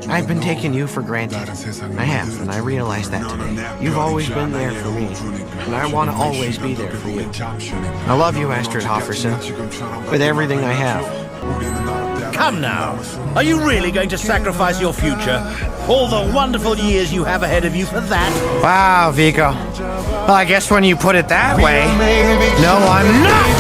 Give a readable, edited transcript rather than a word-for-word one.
I've been taking you for granted. I have, and I realize that today. You've always been there for me, and I want to always be there for you. I love you, Astrid Hofferson, with everything I have. Come now. Are you really going to sacrifice your future? All the wonderful years you have ahead of you for that? Wow, Vico. Well, I guess when you put it that way, no, I'm not!